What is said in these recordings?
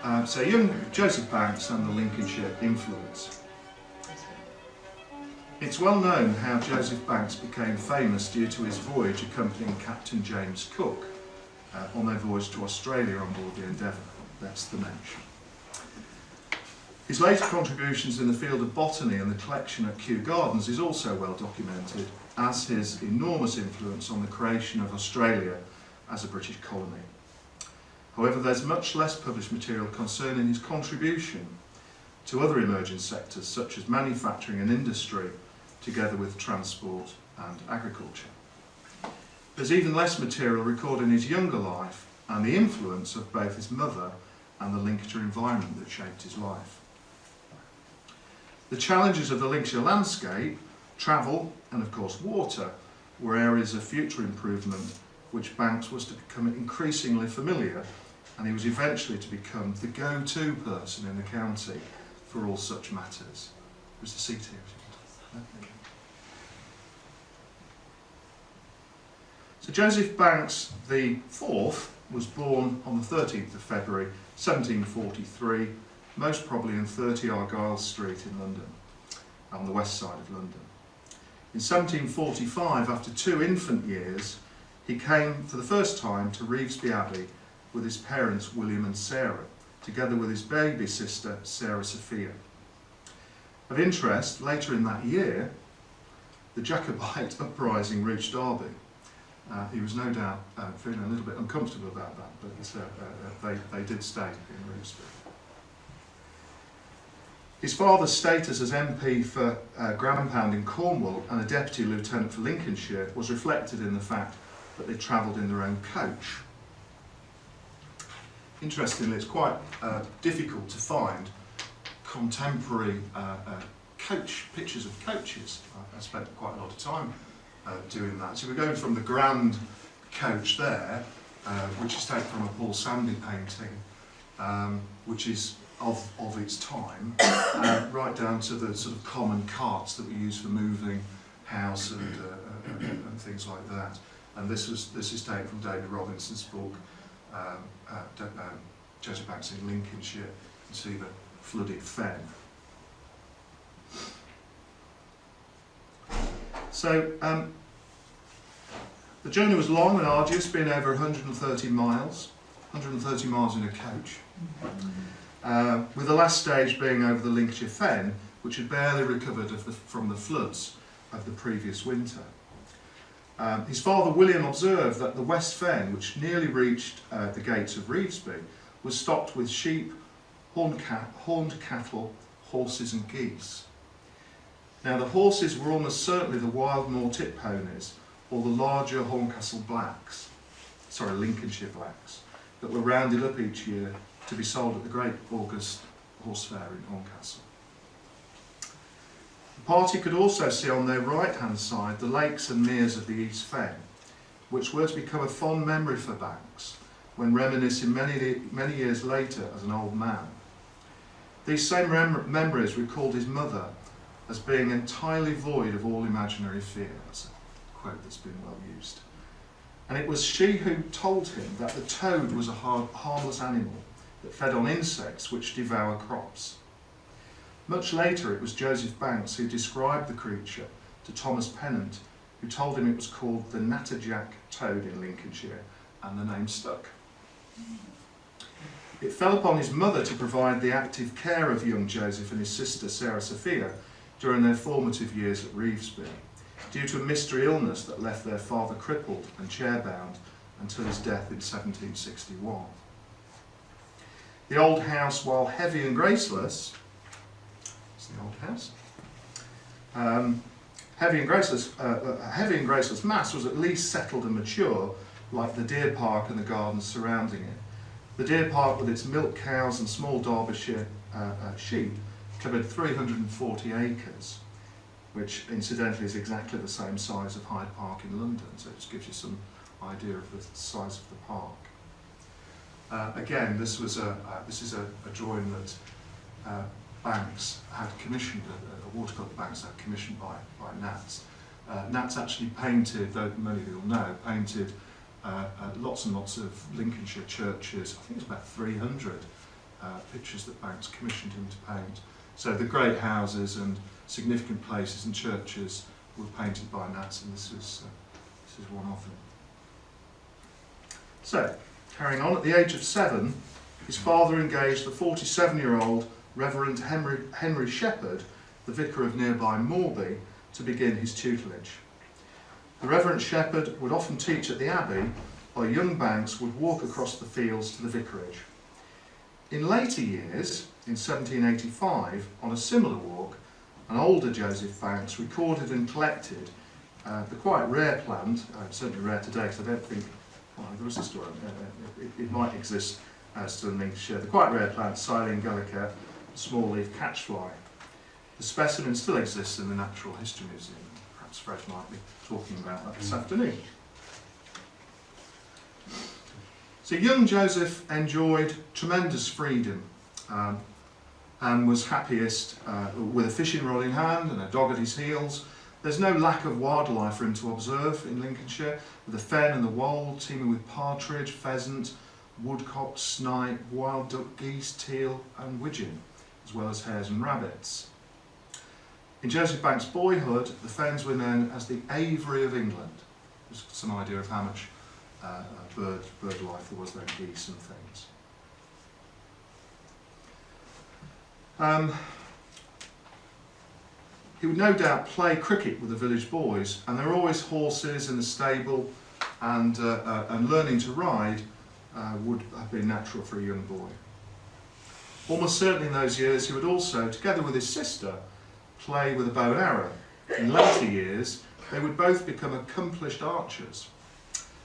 So young Joseph Banks and the Lincolnshire influence. It's well known how Joseph Banks became famous due to his voyage accompanying Captain James Cook on their voyage to Australia on board the Endeavour. That's the mention. His later contributions in the field of botany and the collection at Kew Gardens is also well documented, as his enormous influence on the creation of Australia as a British colony. However, there's much less published material concerning his contribution to other emerging sectors such as manufacturing and industry, together with transport and agriculture. There's even less material recording his younger life and the influence of both his mother and the Lincolnshire environment that shaped his life. The challenges of the Lincolnshire landscape, travel and of course water, were areas of future improvement which Banks was to become increasingly familiar, and he was eventually to become the go-to person in the county for all such matters. There's the seat here. So Joseph Banks the Fourth was born on the 13th of February 1743, most probably in 30 Argyle Street in London, on the west side of London. In 1745, after 2 infant years, he came for the first time to Revesby Abbey with his parents William and Sarah, together with his baby sister Sarah Sophia. Of interest, later in that year, the Jacobite uprising reached Derby. He was no doubt feeling a little bit uncomfortable about that, but they did stay in Revesby. His father's status as MP for Groundpound in Cornwall and a deputy lieutenant for Lincolnshire was reflected in the fact that they travelled in their own coach. Interestingly, it's quite difficult to find contemporary pictures of coaches. I spent quite a lot of time doing that. So we're going from the grand coach there, which is taken from a Paul Sandy painting, which is of its time, right down to the sort of common carts that we use for moving house and things like that. And this is taken from David Robinson's book, Joseph Banks in Lincolnshire. You can see the flooded fen. So the journey was long and arduous, being over 130 miles in a coach, with the last stage being over the Lincolnshire fen, which had barely recovered from the floods of the previous winter. His father William observed that the West Fen, which nearly reached the gates of Revesby, was stocked with sheep, horned cattle, horses and geese. Now the horses were almost certainly the wild Moor-Tit ponies, or the larger Horncastle blacks, Lincolnshire blacks, that were rounded up each year to be sold at the Great August Horse Fair in Horncastle. The party could also see on their right-hand side the lakes and meres of the East Fen, which were to become a fond memory for Banks when reminiscing many years later as an old man. These same memories recalled his mother as being entirely void of all imaginary fear. That's a quote that's been well used. And it was she who told him that the toad was a harmless animal that fed on insects which devour crops. Much later, it was Joseph Banks who described the creature to Thomas Pennant, who told him it was called the natterjack toad in Lincolnshire, and the name stuck. It fell upon his mother to provide the active care of young Joseph and his sister Sarah Sophia during their formative years at Revesby, due to a mystery illness that left their father crippled and chair-bound until his death in 1761. The old house, while heavy and graceless, the old house. Heavy and graceless mass was at least settled and mature, like the deer park and the gardens surrounding it. The deer park, with its milk cows and small Derbyshire sheep, covered 340 acres, which incidentally is exactly the same size of Hyde Park in London, so it just gives you some idea of the size of the park. Again, this is a drawing that Banks had commissioned, a watercolour Banks had commissioned by Nats. Nats actually painted, though many of you will know, painted lots and lots of Lincolnshire churches. I think it's about 300 pictures that Banks commissioned him to paint. So the great houses and significant places and churches were painted by Nats, and this is one of them. So, carrying on, at the age of 7, his father engaged the 47-year-old Reverend Henry Shepherd, the vicar of nearby Morby, to begin his tutelage. The Reverend Shepherd would often teach at the Abbey, while young Banks would walk across the fields to the vicarage. In later years, in 1785, on a similar walk, an older Joseph Banks recorded and collected the quite rare plant, certainly rare today because I don't think, well, there was a story, it might exist still in Lincolnshire, the quite rare plant Silene gallica, small-leaf catchfly. The specimen still exists in the Natural History Museum. Perhaps Fred might be talking about that this afternoon. So young Joseph enjoyed tremendous freedom and was happiest with a fishing rod in hand and a dog at his heels. There's no lack of wildlife for him to observe in Lincolnshire, with the fen and the wold teeming with partridge, pheasant, woodcock, snipe, wild duck, geese, teal and widgeon, as well as hares and rabbits. In Joseph Banks' boyhood, the fens were known as the Aviary of England. Just some idea of how much bird life there was there, geese and things. He would no doubt play cricket with the village boys, and there were always horses in the stable, and learning to ride would have been natural for a young boy. Almost certainly in those years he would also, together with his sister, play with a bow and arrow. In later years they would both become accomplished archers.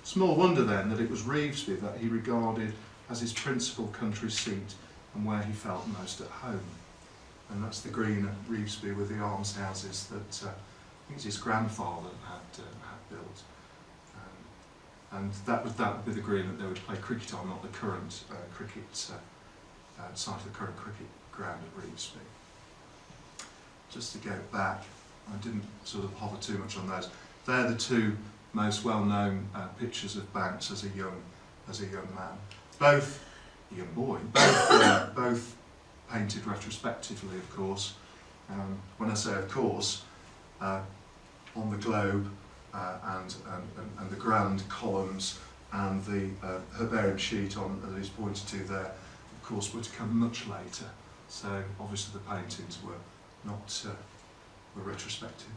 Small wonder then that it was Revesby that he regarded as his principal country seat and where he felt most at home. And that's the green at Revesby with the almshouses that I think his grandfather had built. And that would be the green that they would play cricket on, not the current cricket site of the current cricket ground at Revesby. Just to go back, I didn't sort of hover too much on those. They're the two most well-known pictures of Banks as a young man. Both a young boy, both painted retrospectively, of course. When I say of course, on the globe and the grand columns and the herbarium sheet that he's pointed to there, of course, were to come much later. So obviously the paintings were not were retrospective.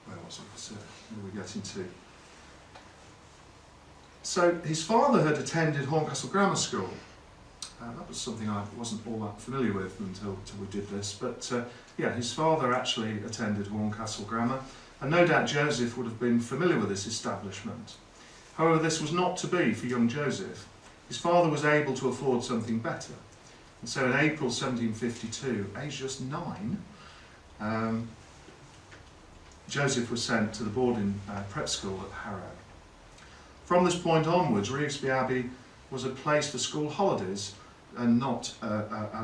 Where was it? What are we getting to? So his father had attended Horncastle Grammar School. That was something I wasn't all that familiar with until we did this, but yeah, his father actually attended Horncastle Grammar, and no doubt Joseph would have been familiar with this establishment. However, this was not to be for young Joseph. His father was able to afford something better, and so in April 1752, aged just 9, Joseph was sent to the boarding prep school at Harrow. From this point onwards, Revesby Abbey was a place for school holidays and not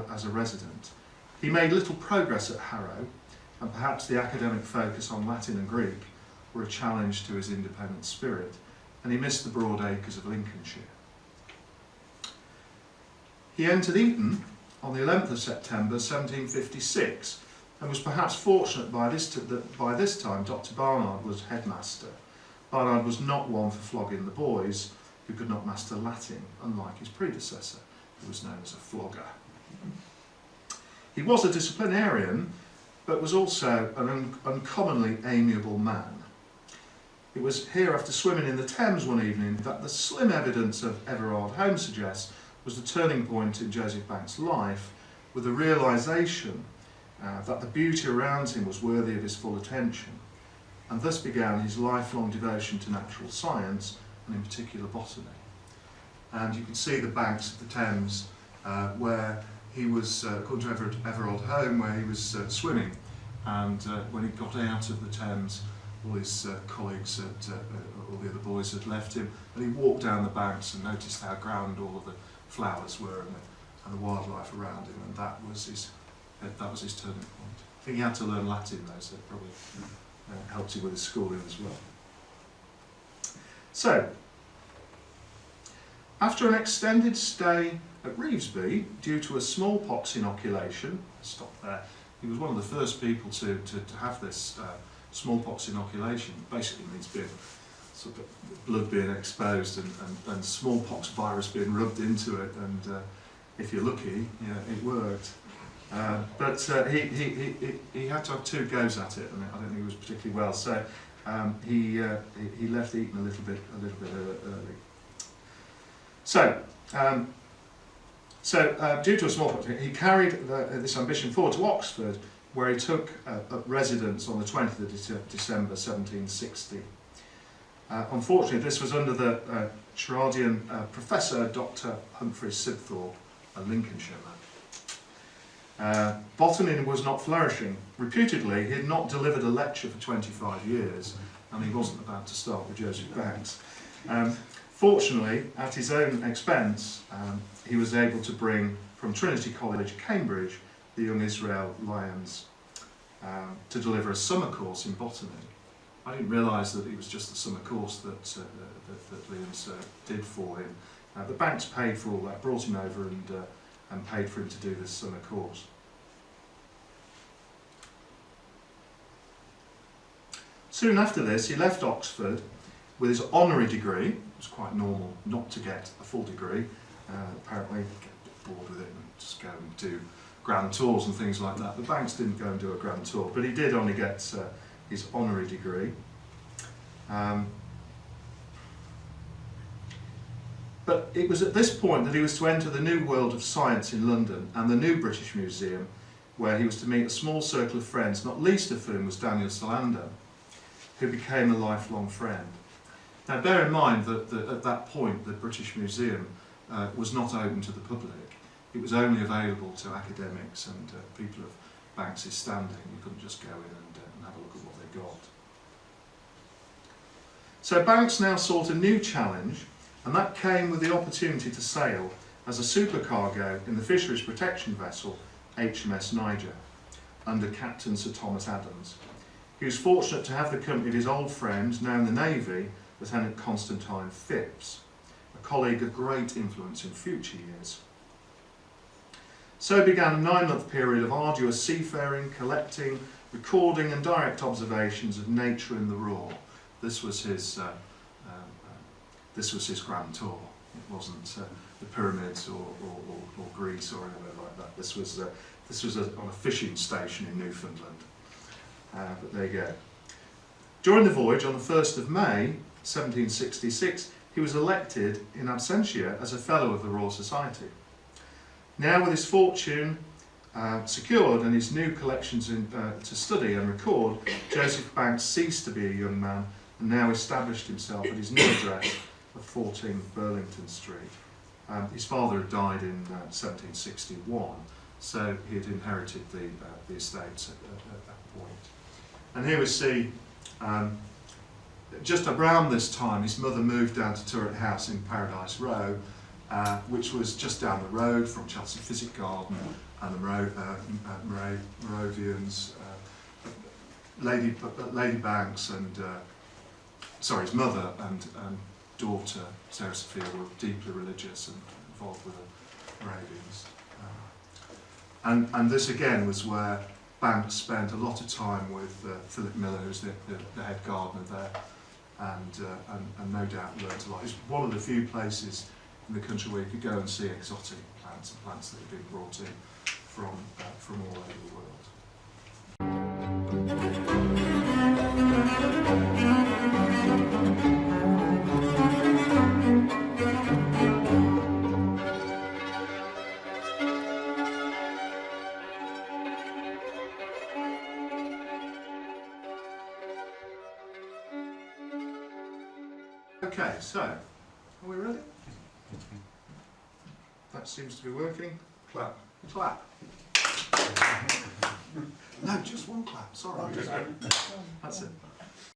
as a resident. He made little progress at Harrow, and perhaps the academic focus on Latin and Greek were a challenge to his independent spirit, and he missed the broad acres of Lincolnshire. He entered Eton on the 11th of September 1756, and was perhaps fortunate that by this time Dr. Barnard was headmaster. Barnard was not one for flogging the boys who could not master Latin, unlike his predecessor, who was known as a flogger. He was a disciplinarian, but was also an uncommonly amiable man. It was here, after swimming in the Thames one evening, that the slim evidence of Everard Home suggests was the turning point in Joseph Banks' life, with the realisation that the beauty around him was worthy of his full attention, and thus began his lifelong devotion to natural science, and in particular botany. And you can see the banks of the Thames where he was, according to Everard Home, where he was swimming, and when he got out of the Thames, all his colleagues, all the other boys had left him, and he walked down the banks and noticed how grand all of the flowers were and the wildlife around him, and that was his turning point. I think he had to learn Latin though, so it probably helped him with his schooling as well. So, after an extended stay At Revesby, due to a smallpox inoculation, stop there, he was one of the first people to have this smallpox inoculation. Basically means being sort of blood being exposed and smallpox virus being rubbed into it, and if you're lucky, it worked. But he had to have 2 goes at it, and I don't think he was particularly well. So he left Eton a little bit early. So due to a smallpox, he carried this ambition forward to Oxford, where he took up residence on the 20th of December 1760. Unfortunately, this was under the Charadian professor, Dr. Humphrey Sibthorpe, a Lincolnshire man. Botany was not flourishing. Reputedly, he had not delivered a lecture for 25 years, and he wasn't about to start with Joseph Banks. Fortunately, at his own expense, he was able to bring from Trinity College, Cambridge, the young Israel Lyons to deliver a summer course in botany. I didn't realise that it was just the summer course that Lyons did for him. The Banks paid for all that, brought him over and paid for him to do this summer course. Soon after this, he left Oxford with his honorary degree. It was quite normal not to get a full degree. Apparently, get a bit bored with it and just go and do grand tours and things like that. The Banks didn't go and do a grand tour, but he did only get his honorary degree. But it was at this point that he was to enter the new world of science in London and the new British Museum, where he was to meet a small circle of friends, not least of whom was Daniel Solander, who became a lifelong friend. Now bear in mind that at that point the British Museum was not open to the public. It was only available to academics and people of Banks' standing. You couldn't just go in and have a look at what they got. So Banks now sought a new challenge, and that came with the opportunity to sail as a supercargo in the fisheries protection vessel HMS Niger under Captain Sir Thomas Adams. He was fortunate to have the company of his old friend, now in the Navy, Lieutenant Constantine Phipps, a colleague of great influence in future years. So began a 9-month period of arduous seafaring, collecting, recording and direct observations of nature in the raw. This was his grand tour. It wasn't the pyramids or Greece or anywhere like that. This was on a fishing station in Newfoundland. But there you go. During the voyage, on the 1st of May 1766, he was elected in absentia as a Fellow of the Royal Society. Now with his fortune secured and his new collections to study and record, Joseph Banks ceased to be a young man and now established himself at his new address of 14 Burlington Street. His father had died in 1761, so he had inherited the estates at that point. And here we see, just around this time, his mother moved down to Turret House in Paradise Row, which was just down the road from Chelsea Physic Garden and the Moravians. Lady Banks and, his mother and daughter, Sarah Sophia, were deeply religious and involved with the Moravians. And this again was where Banks spent a lot of time with Philip Miller, who's the head gardener there, and no doubt learned a lot. It's one of the few places in the country where you could go and see exotic plants and plants that have been brought in from all over the world. Okay, so, are we ready? That seems to be working. Clap. Clap. No, just one clap, sorry. That's it.